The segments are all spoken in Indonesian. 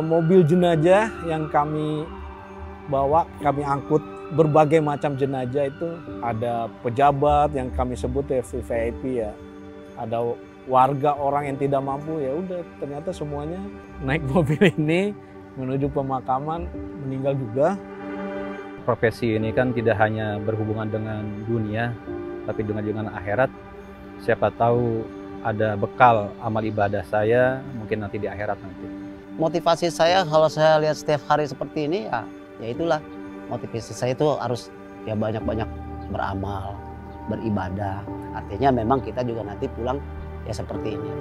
mobil jenazah yang kami bawa, kami angkut berbagai macam jenazah itu. Ada pejabat yang kami sebut VIP ya, ada warga orang yang tidak mampu, ya udah ternyata semuanya naik mobil ini menuju pemakaman, meninggal juga. Profesi ini kan tidak hanya berhubungan dengan dunia, tapi dengan akhirat. Siapa tahu ada bekal amal ibadah saya mungkin nanti di akhirat nanti. Motivasi saya kalau saya lihat setiap hari seperti ini ya itulah motivasi saya itu harus ya banyak-banyak beramal, beribadah. Artinya memang kita juga nanti pulang ya seperti ini.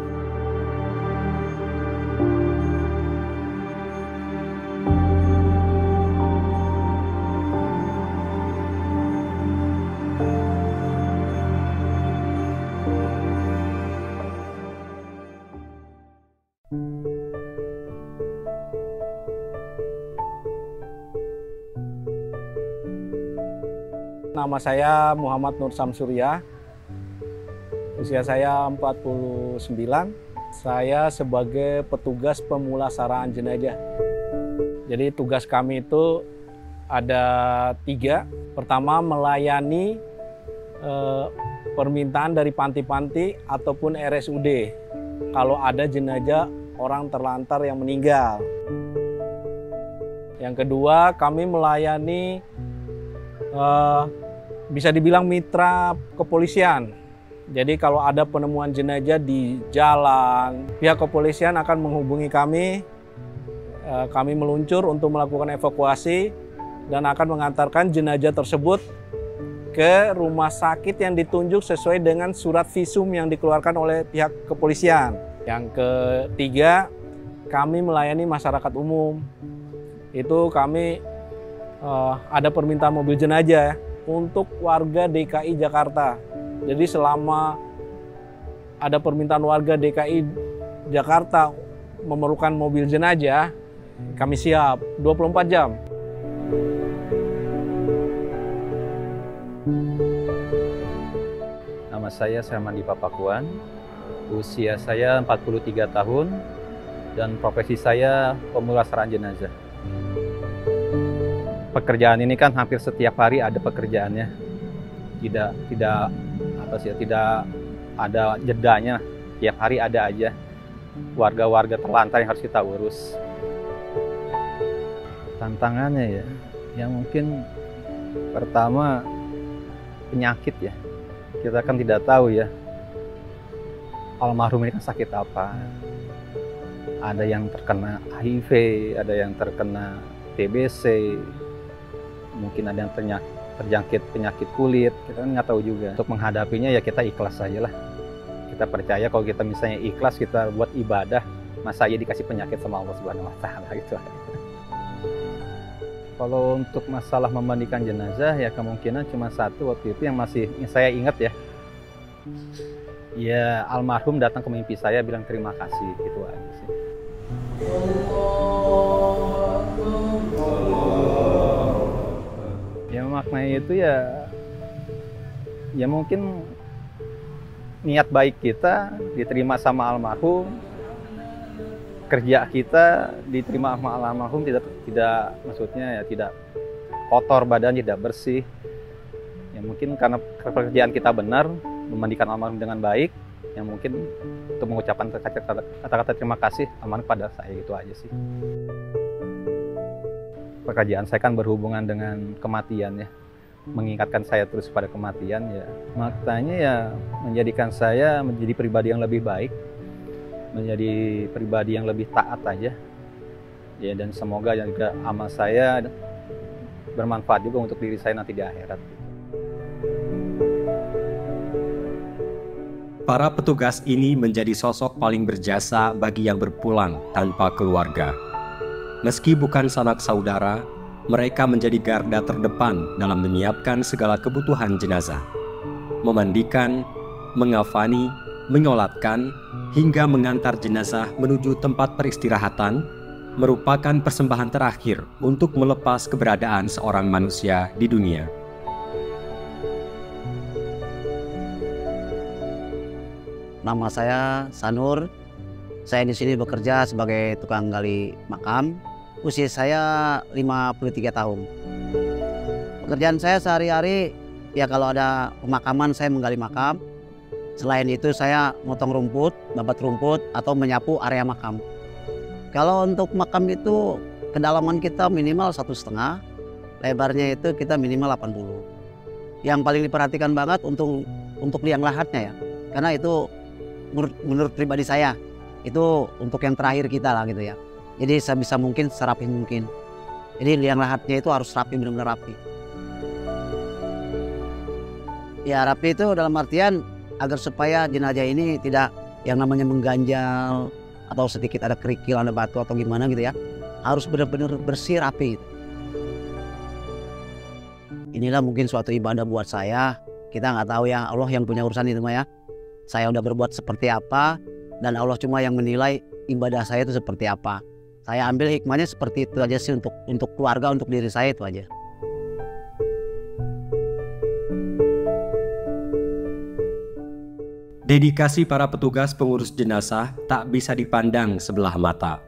Nama saya Muhammad Nur Samsurya, usia saya 49. Saya sebagai petugas pemulasaraan jenazah. Jadi tugas kami itu ada 3. Pertama, melayani permintaan dari panti-panti ataupun RSUD kalau ada jenazah orang terlantar yang meninggal. Yang kedua, kami melayani bisa dibilang mitra kepolisian. Jadi kalau ada penemuan jenazah di jalan, pihak kepolisian akan menghubungi kami. Kami meluncur untuk melakukan evakuasi dan akan mengantarkan jenazah tersebut ke rumah sakit yang ditunjuk sesuai dengan surat visum yang dikeluarkan oleh pihak kepolisian. Yang ketiga, kami melayani masyarakat umum. Itu kami ada permintaan mobil jenazah untuk warga DKI Jakarta. Jadi selama ada permintaan warga DKI Jakarta memerlukan mobil jenazah, kami siap 24 jam. Nama saya Sarmandi Papakuan, usia saya 43 tahun, dan profesi saya pemulasaraan jenazah. Pekerjaan ini kan hampir setiap hari ada pekerjaannya, tidak ada jedanya, tiap hari ada aja warga-warga terlantar yang harus kita urus. Tantangannya ya mungkin pertama penyakit ya, kita kan tidak tahu ya almarhum ini kan sakit apa. Ada yang terkena HIV, ada yang terkena TBC, mungkin ada yang terjangkit penyakit kulit, kita kan nggak tahu juga. Untuk menghadapinya ya kita ikhlas saja lah. Kita percaya kalau kita misalnya ikhlas, kita buat ibadah, masa aja dikasih penyakit sama Allah Subhanahu Wa Taala gitu. Kalau untuk masalah memandikan jenazah ya kemungkinan cuma satu waktu itu yang saya ingat ya. Ya almarhum datang ke mimpi saya bilang terima kasih, itu aja sih. Ya maknanya itu ya mungkin niat baik kita diterima sama almarhum, kerja kita diterima sama almarhum, tidak maksudnya ya tidak kotor badan, tidak bersih. Ya mungkin karena pekerjaan kita benar, memandikan almarhum dengan baik, yang mungkin untuk mengucapkan kata-kata terima kasih almarhum pada saya, itu aja sih. Pekerjaan saya kan berhubungan dengan kematian ya, mengingatkan saya terus pada kematian ya. Maknanya ya menjadikan saya menjadi pribadi yang lebih baik, menjadi pribadi yang lebih taat aja. Ya dan semoga juga amal saya bermanfaat juga untuk diri saya nanti di akhirat. Para petugas ini menjadi sosok paling berjasa bagi yang berpulang tanpa keluarga. Meski bukan sanak saudara, mereka menjadi garda terdepan dalam menyiapkan segala kebutuhan jenazah. Memandikan, mengafani, menyolatkan, hingga mengantar jenazah menuju tempat peristirahatan merupakan persembahan terakhir untuk melepas keberadaan seorang manusia di dunia. Nama saya Sanur. Saya di sini bekerja sebagai tukang gali makam. Usia saya 53 tahun. Pekerjaan saya sehari-hari ya kalau ada pemakaman saya menggali makam. Selain itu saya motong rumput, babat rumput atau menyapu area makam. Kalau untuk makam itu kedalaman kita minimal 1,5, lebarnya itu kita minimal 80. Yang paling diperhatikan banget untuk liang lahatnya ya, karena itu menurut pribadi saya itu untuk yang terakhir kita lah gitu ya. Jadi sebisa mungkin serapi mungkin. Jadi liang lahatnya itu harus rapi, benar-benar rapi. Ya rapi itu dalam artian agar supaya jenazah ini tidak yang namanya mengganjal atau sedikit ada kerikil, ada batu atau gimana gitu ya. Harus benar-benar bersih, rapi. Inilah mungkin suatu ibadah buat saya. Kita nggak tahu ya, Allah yang punya urusan itu mah ya. Saya udah berbuat seperti apa dan Allah cuma yang menilai ibadah saya itu seperti apa. Saya ambil hikmahnya seperti itu aja sih untuk keluarga, untuk diri saya itu aja. Dedikasi para petugas pengurus jenazah tak bisa dipandang sebelah mata.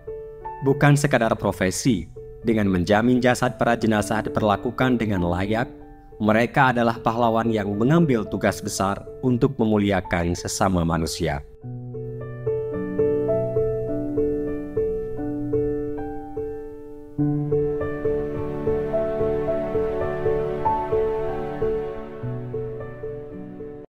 Bukan sekadar profesi, dengan menjamin jasad para jenazah diperlakukan dengan layak, mereka adalah pahlawan yang mengambil tugas besar untuk memuliakan sesama manusia.